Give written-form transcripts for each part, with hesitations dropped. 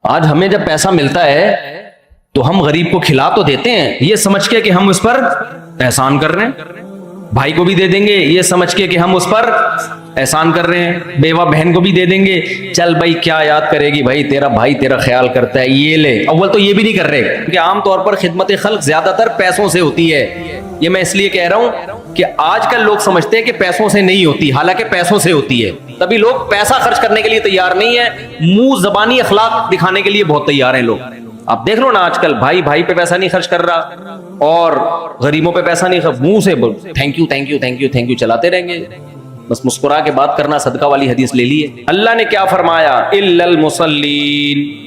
آج ہمیں جب پیسہ ملتا ہے تو ہم غریب کو کھلا تو دیتے ہیں یہ سمجھ کے کہ ہم اس پر احسان کر رہے ہیں، بھائی کو بھی دے دیں گے یہ سمجھ کے کہ ہم اس پر احسان کر رہے ہیں، بیوہ بہن کو بھی دے دیں گے، چل بھائی کیا یاد کرے گی بھائی تیرا بھائی تیرا خیال کرتا ہے یہ لے۔ اول تو یہ بھی نہیں کر رہے کیونکہ عام طور پر خدمت خلق زیادہ تر پیسوں سے ہوتی ہے۔ یہ میں اس لیے کہہ رہا ہوں کہ آج کل لوگ سمجھتے ہیں کہ پیسوں سے نہیں ہوتی، حالانکہ پیسوں سے ہوتی ہے، تبھی لوگ پیسہ خرچ کرنے کے لیے تیار نہیں ہے، منہ زبانی اخلاق دکھانے کے لیے بہت تیار ہیں لوگ۔ آپ دیکھ لو نا آج کل بھائی بھائی پہ پیسہ نہیں خرچ کر رہا اور غریبوں پہ پیسہ نہیں خرچ، منہ سے thank you thank you thank you thank you چلاتے رہیں گے، بس مسکرا کے بات کرنا صدقہ والی حدیث لے لیے۔ اللہ نے کیا فرمایا؟ الا المصلین،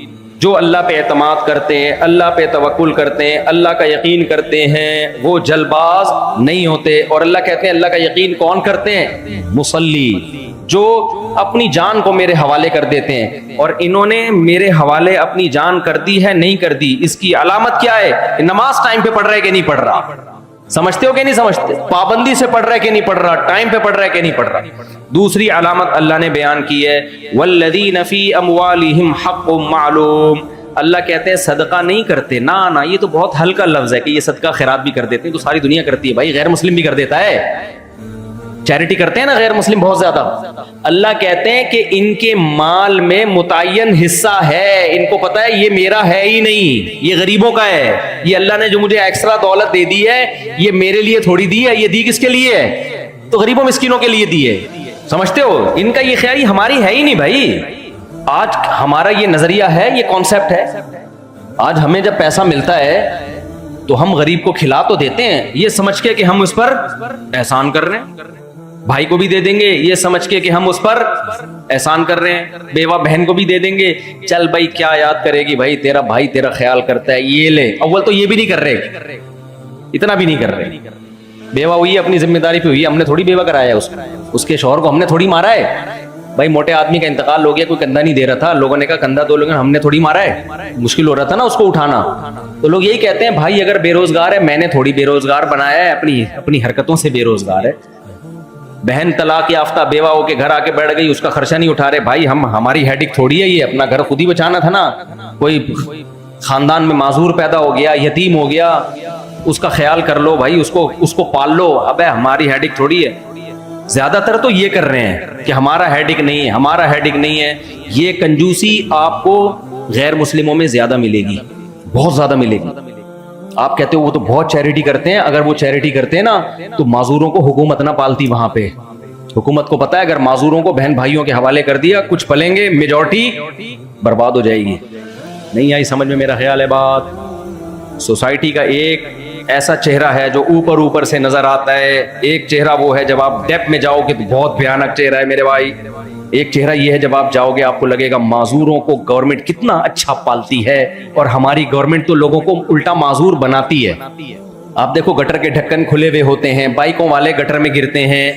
جو اللہ پہ اعتماد کرتے ہیں، اللہ پہ توکل کرتے ہیں، اللہ کا یقین کرتے ہیں، وہ جلد باز نہیں ہوتے۔ اور اللہ کہتے ہیں اللہ کا یقین کون کرتے ہیں؟ مصلی، جو اپنی جان کو میرے حوالے کر دیتے ہیں۔ اور انہوں نے میرے حوالے اپنی جان کر دی ہے نہیں کر دی، اس کی علامت کیا ہے؟ کہ نماز ٹائم پہ پڑھ رہا ہے کہ نہیں پڑھ رہا، سمجھتے ہو کہ نہیں سمجھتے؟ پابندی سے پڑھ رہا ہے کہ نہیں پڑھ رہا، ٹائم پہ پڑھ رہا ہے کہ نہیں پڑھ رہا۔ دوسری علامت اللہ نے بیان کی ہے والذین فی اموالہم حق معلوم، اللہ کہتے ہیں صدقہ نہیں کرتے، نہ یہ تو بہت ہلکا لفظ ہے کہ یہ صدقہ خیرات بھی کر دیتے ہیں، تو ساری دنیا کرتی ہے بھائی، غیر مسلم بھی کر دیتا ہے، چیریٹی کرتے ہیں نا غیر مسلم بہت زیادہ۔ اللہ کہتے ہیں کہ ان کے مال میں متعین حصہ ہے، ان کو پتا ہے یہ میرا ہے ہی نہیں، یہ غریبوں کا ہے، یہ اللہ نے جو مجھے ایکسٹرا دولت دے دی ہے یہ میرے لیے تھوڑی دی ہے، یہ دی کس کے لیے ہے؟ تو غریبوں مسکینوں کے لیے دی ہے، سمجھتے ہو؟ ان کا یہ خیال یہ ہماری ہے ہی نہیں بھائی۔ آج ہمارا یہ نظریہ ہے، یہ کانسیپٹ ہے، آج ہمیں جب پیسہ ملتا ہے تو ہم غریب کو کھلا تو دیتے ہیں یہ سمجھ کے کہ ہم اس پر احسان کر رہے ہیں، بھائی کو بھی دے دیں گے یہ سمجھ کے کہ ہم اس پر احسان کر رہے ہیں، بیوہ بہن کو بھی دے دیں گے، چل بھائی کیا یاد کرے گی بھائی تیرا بھائی تیرا خیال کرتا ہے یہ لے۔ اول تو یہ بھی نہیں کر رہے، اتنا بھی نہیں کر رہے، بیوہ ہوئی اپنی ذمہ داری پہ ہوئی، ہم نے تھوڑی بیوہ کرایا اس کے شوہر کو ہم نے تھوڑی مارا ہے بھائی، موٹے آدمی کا انتقال ہو گیا، کوئی کندھا نہیں دے رہا تھا، لوگوں نے کہا کندھا دو، لوگوں ہم نے تھوڑی مارا ہے، مشکل ہو رہا تھا نا اس کو اٹھانا، تو لوگ یہی کہتے ہیں بھائی اگر بے روزگار ہے میں نے تھوڑی بے روزگار بنایا ہے، اپنی حرکتوں سے بے روزگار ہے۔ بہن طلاق یافتہ بیوہ ہو کے گھر آ کے بیٹھ گئی، اس کا خرچہ نہیں اٹھا رہے، بھائی ہماری ہیڈک تھوڑی ہے یہ، اپنا گھر خود ہی بچانا تھا نا، کوئی خاندان میں معذور پیدا ہو گیا، یتیم ہو گیا، اس کا خیال کر لو بھائی، اس کو پال لو، ابے ہماری ہیڈک تھوڑی ہے۔ زیادہ تر تو یہ کر رہے ہیں کہ ہمارا ہیڈک نہیں ہے، ہمارا ہیڈک نہیں ہے۔ یہ کنجوسی آپ کو غیر مسلموں میں زیادہ ملے گی، بہت زیادہ ملے گی۔ آپ کہتے ہو وہ تو بہت چیریٹی کرتے ہیں، اگر وہ چیریٹی کرتے ہیں نا تو معذوروں کو حکومت نہ پالتی وہاں پہ، حکومت کو پتا ہے اگر معذوروں کو بہن بھائیوں کے حوالے کر دیا کچھ پلیں گے، میجورٹی برباد ہو جائے گی۔ نہیں آئی سمجھ میں میرا خیال ہے بات؟ سوسائٹی کا ایک ایسا چہرہ ہے جو اوپر سے نظر آتا ہے، ایک چہرہ وہ ہے جب آپ ڈیپ میں جاؤ گے تو بہت بھیانک چہرہ ہے میرے بھائی، ایک چہرہ یہ ہے جب آپ جاؤ گے آپ کو لگے گا معذوروں کو گورنمنٹ کتنا اچھا پالتی ہے، اور ہماری گورنمنٹ تو لوگوں کو الٹا معذور بناتی ہے۔ آپ دیکھو گٹر کے ڈھکن کھلے ہوئے ہوتے ہیں، بائکوں والے گٹر میں گرتے ہیں،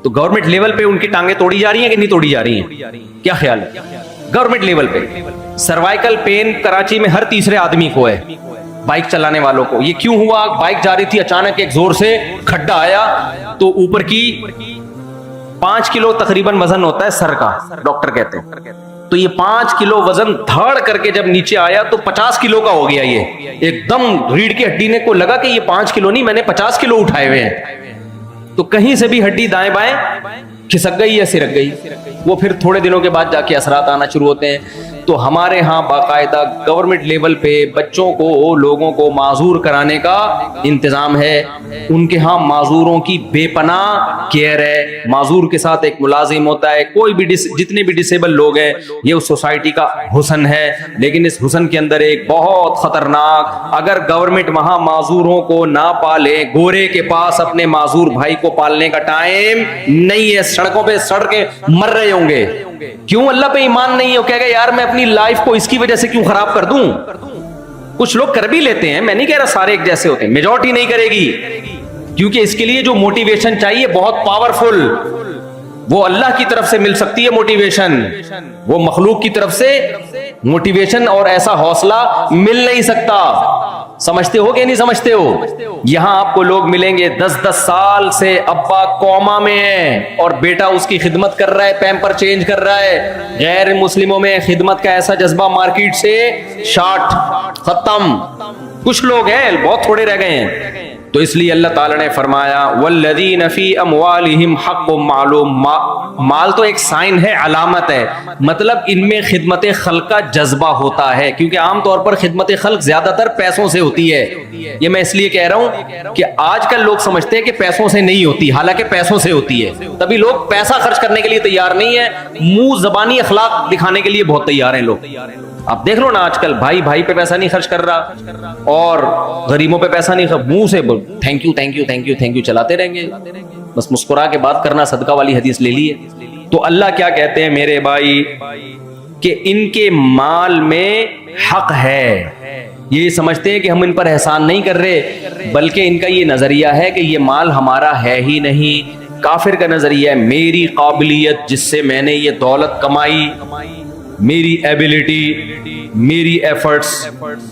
تو گورنمنٹ لیول پہ ان کی ٹانگیں توڑی جا رہی ہیں کہ نہیں توڑی جا رہی ہیں؟ کیا خیال ہے؟ گورنمنٹ لیول پہ سروائیکل پین کراچی میں ہر تیسرے آدمی کو ہے، بائک چلانے والوں کو۔ یہ کیوں ہوا؟ بائک جا رہی تھی، اچانک ایک زور سے کھڈا آیا تو اوپر کی 5 کلو تقریباً وزن ہوتا ہے سر کا، ڈاکٹر کہتے ہیں، تو یہ 5 کلو وزن دھاڑ کر کے جب نیچے آیا تو 50 کلو کا ہو گیا، یہ ایک دم ریڑھ کی ہڈی نے کو لگا کہ یہ 5 کلو نہیں میں نے 50 کلو اٹھائے ہوئے ہیں، تو کہیں سے بھی ہڈی دائیں بائیں کھسک گئی یا سرک گئی، وہ پھر تھوڑے دنوں کے بعد جا کے اثرات آنا شروع ہوتے ہیں۔ تو ہمارے ہاں باقاعدہ گورنمنٹ لیول پہ بچوں کو لوگوں کو معذور کرانے کا انتظام ہے، ان کے ہاں معذوروں کی بے پناہ کیئر ہے، معذور کے ساتھ ایک ملازم ہوتا ہے، کوئی بھی جتنے بھی ڈسیبل لوگ ہیں، یہ اس سوسائٹی کا حسن ہے، لیکن اس حسن کے اندر ایک بہت خطرناک، اگر گورنمنٹ وہاں معذوروں کو نہ پالے، گورے کے پاس اپنے معذور بھائی کو پالنے کا ٹائم نہیں ہے، سڑکوں پہ سڑ کے مر رہے ہوں گے۔ کیوں؟ اللہ پہ ایمان نہیں ہے، وہ کہے گا یار میں اپنی لائف کو اس کی وجہ سے کیوں خراب کر دوں؟ کچھ لوگ کر بھی لیتے ہیں، میں نہیں کہہ رہا سارے ایک جیسے ہوتے ہیں، میجورٹی نہیں کرے گی، کیونکہ اس کے لیے جو موٹیویشن چاہیے بہت پاورفل، وہ اللہ کی طرف سے مل سکتی ہے موٹیویشن، وہ مخلوق کی طرف سے موٹیویشن اور ایسا حوصلہ مل نہیں سکتا۔ سمجھتے ہو کہ نہیں سمجھتے ہو؟ یہاں آپ کو لوگ ملیں گے 10-10 سال سے ابا کوما میں ہے اور بیٹا اس کی خدمت کر رہا ہے، پیمپر چینج کر رہا ہے. غیر مسلموں میں خدمت کا ایسا جذبہ مارکیٹ سے شارٹ ختم. کچھ لوگ ہیں، بہت تھوڑے رہ گئے ہیں. تو اس لیے اللہ تعالیٰ نے فرمایا والذین فی اموالہم حق معلوم. مال تو ایک سائن ہے، علامت ہے، مطلب ان میں خدمت خلق کا جذبہ ہوتا ہے، کیونکہ عام طور پر خدمت خلق زیادہ تر پیسوں سے ہوتی ہے. یہ میں اس لیے کہہ رہا ہوں کہ آج کل لوگ سمجھتے ہیں کہ پیسوں سے نہیں ہوتی، حالانکہ پیسوں سے ہوتی ہے. تبھی لوگ پیسہ خرچ کرنے کے لیے تیار نہیں ہے، منہ زبانی اخلاق دکھانے کے لیے بہت تیار ہیں لوگ. آپ دیکھ لو نا، آج کل بھائی بھائی پہ پیسہ نہیں خرچ کر رہا اور غریبوں پہ پیسہ نہیں، منہ سے thank you thank you thank you thank you چلاتے رہیں گے، بس مسکرا کے بات کرنا صدقہ والی حدیث لے لی ہے. تو اللہ کیا کہتے ہیں میرے بھائی کہ ان کے مال میں حق ہے. یہ سمجھتے ہیں کہ ہم ان پر احسان نہیں کر رہے، بلکہ ان کا یہ نظریہ ہے کہ یہ مال ہمارا ہے ہی نہیں. کافر کا نظریہ ہے میری قابلیت جس سے میں نے یہ دولت کمائی، میری ایبیلٹی، میری ایفرٹس،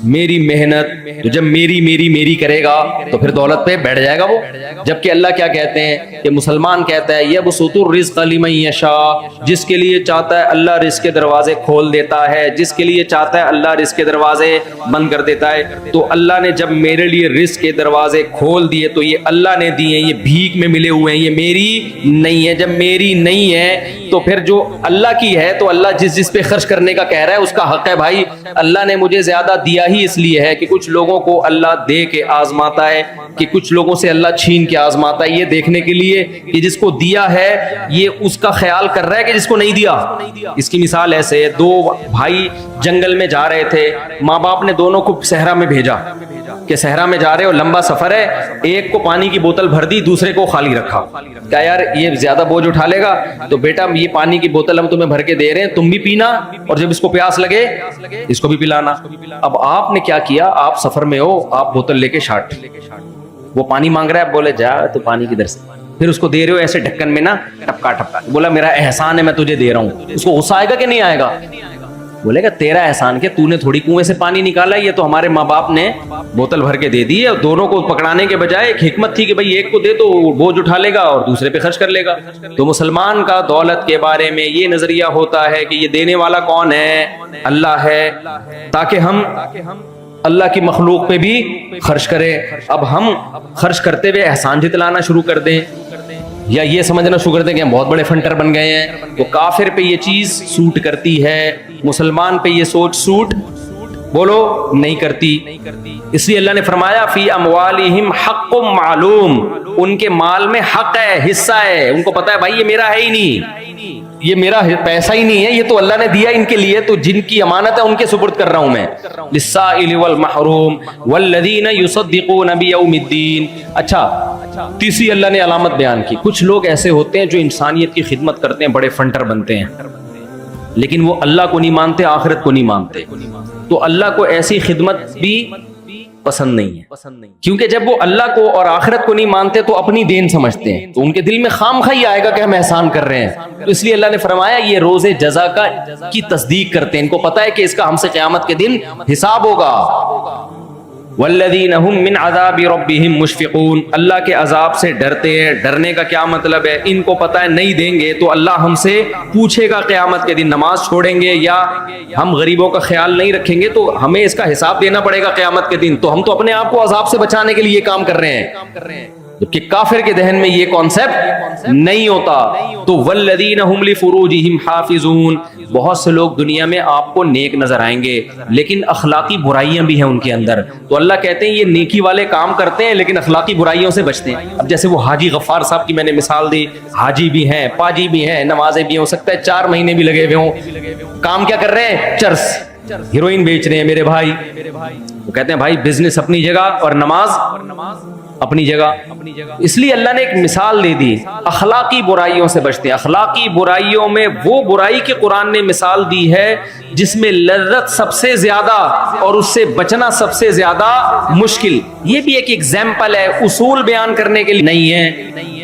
میری محنت، تو جب میری میری میری کرے گا تو پھر دولت پہ بیٹھ جائے گا وہ. جبکہ اللہ کیا کہتے ہیں کہ مسلمان کہتا ہے یبسط الرزق لمن یشاء، جس کے لیے چاہتا ہے اللہ رزق کے دروازے کھول دیتا ہے، جس کے لیے چاہتا ہے اللہ رزق کے دروازے بند کر دیتا ہے. تو اللہ نے جب میرے لیے رزق کے دروازے کھول دیے تو یہ اللہ نے دیے، یہ بھیک میں ملے ہوئے ہیں، یہ میری نہیں ہے. جب میری نہیں ہے تو پھر جو اللہ کی ہے تو اللہ جس پہ خرچ کرنے کا کہہ رہا ہے اس کا حق ہے. بھائی اللہ نے مجھے زیادہ دیا ہی اس لیے ہے کہ کچھ لوگوں کو اللہ دے کے آزماتا ہے، کہ کچھ لوگوں سے اللہ چھین کے آزماتا ہے، یہ دیکھنے کے لیے کہ جس کو دیا ہے یہ اس کا خیال کر رہا ہے کہ جس کو نہیں دیا. اس کی مثال ایسے ہے، دو بھائی جنگل میں جا رہے تھے، ماں باپ نے دونوں کو صحرا میں بھیجا کہ صحرا میں جا رہے ہو، لمبا سفر ہے، ایک کو پانی کی بوتل بھر دی، دوسرے کو خالی رکھا. کہا یار یہ زیادہ بوجھ اٹھا لے گا تو بیٹا یہ پانی کی بوتل ہم تمہیں بھر کے دے رہے ہیں، تم بھی پینا اور جب اس کو پیاس لگے اس کو بھی پلانا. اب آپ نے کیا کیا، آپ سفر میں ہو، آپ بوتل لے کے شاٹ، وہ پانی مانگ رہا ہے، بولے جا تو پانی کدھر سے، پھر اس کو دے رہے ہو ایسے ڈھکن میں نا ٹپکا ٹپکا، بولا میرا احسان ہے میں تجھے دے رہا ہوں. اس کو غصہ آئے گا کہ نہیں آئے گا؟ بولے گا تیرا احسان کہ تو نے تھوڑی کنویں سے پانی نکالا، یہ تو ہمارے ماں باپ نے بوتل بھر کے دے دی ہے. اور دونوں کو پکڑانے کے بجائے ایک حکمت تھی کہ بھائی ایک کو دے تو بوجھ اٹھا لے گا اور دوسرے پہ خرچ کر لے گا. تو مسلمان کا دولت کے بارے میں یہ نظریہ ہوتا ہے کہ یہ دینے والا کون ہے؟ اللہ ہے، تاکہ ہم اللہ کی مخلوق پہ بھی خرچ کریں. اب ہم خرچ کرتے ہوئے احسان جتلانا شروع کر دیں یا یہ سمجھنا شروع کر دیں کہ ہم بہت بڑے فنٹر بن گئے ہیں، تو کافر پہ یہ چیز سوٹ کرتی ہے، مسلمان پہ یہ سوچ سوٹ بولو نہیں کرتی. اس لیے اللہ نے فرمایا فی اموالہم حق معلوم، ان کے مال میں حق ہے، حصہ ہے، ان کو پتا ہے بھائی یہ میرا ہے ہی نہیں، یہ میرا پیسہ ہی نہیں ہے، یہ تو اللہ نے دیا ان کے لیے، تو جن کی امانت ہے ان کے سپرد کر رہا ہوں میں. للسائل والمحروم والذین یصدقون بیوم الدین. اچھا تیسری اللہ نے علامت بیان کی، کچھ لوگ ایسے ہوتے ہیں جو انسانیت کی خدمت کرتے ہیں، بڑے فنٹر بنتے ہیں، لیکن وہ اللہ کو نہیں مانتے، آخرت کو نہیں مانتے. تو اللہ کو ایسی خدمت بھی پسند نہیں ہے، کیونکہ جب وہ اللہ کو اور آخرت کو نہیں مانتے تو اپنی دین سمجھتے ہیں، تو ان کے دل میں خام خواہی آئے گا کہ ہم احسان کر رہے ہیں. تو اس لیے اللہ نے فرمایا یہ روز جزا کی تصدیق کرتے ہیں، ان کو پتا ہے کہ اس کا ہم سے قیامت کے دن حساب ہوگا. والذین هم من عذاب ربهم مشفقون، اللہ کے عذاب سے ڈرتے ہیں. ڈرنے کا کیا مطلب ہے؟ ان کو پتہ ہے نہیں دیں گے تو اللہ ہم سے پوچھے گا قیامت کے دن، نماز چھوڑیں گے یا ہم غریبوں کا خیال نہیں رکھیں گے تو ہمیں اس کا حساب دینا پڑے گا قیامت کے دن. تو ہم تو اپنے آپ کو عذاب سے بچانے کے لیے یہ کام کر رہے ہیں، جبکہ کافر کے ذہن میں یہ کانسیپٹ نہیں ہوتا. تو والذین هم لفروجہم حافظون، بہت سے لوگ دنیا میں آپ کو نیک نظر آئیں گے لیکن اخلاقی برائیاں بھی ہیں ان کے اندر. تو اللہ کہتے ہیں یہ نیکی والے کام کرتے ہیں لیکن اخلاقی برائیوں سے بچتے ہیں. اب جیسے وہ حاجی غفار صاحب کی میں نے مثال دی، حاجی بھی ہیں، پاجی بھی ہیں، نمازیں بھی، ہو سکتا ہے 4 مہینے بھی لگے ہوئے ہوں، کام کیا کر رہے ہیں؟ چرس، ہیروئن بیچ رہے ہیں میرے بھائی. وہ کہتے ہیں بھائی بزنس اپنی جگہ اور نماز اپنی جگہ. اس لیے اللہ نے ایک مثال دے دی، اخلاقی برائیوں سے بچتے ہیں. اخلاقی برائیوں میں وہ برائی کی قرآن نے مثال دی ہے جس میں لذت سب سے زیادہ اور اس سے بچنا سب سے زیادہ مشکل. یہ بھی ایک ایگزامپل ہے، اصول بیان کرنے کے لیے نہیں ہے.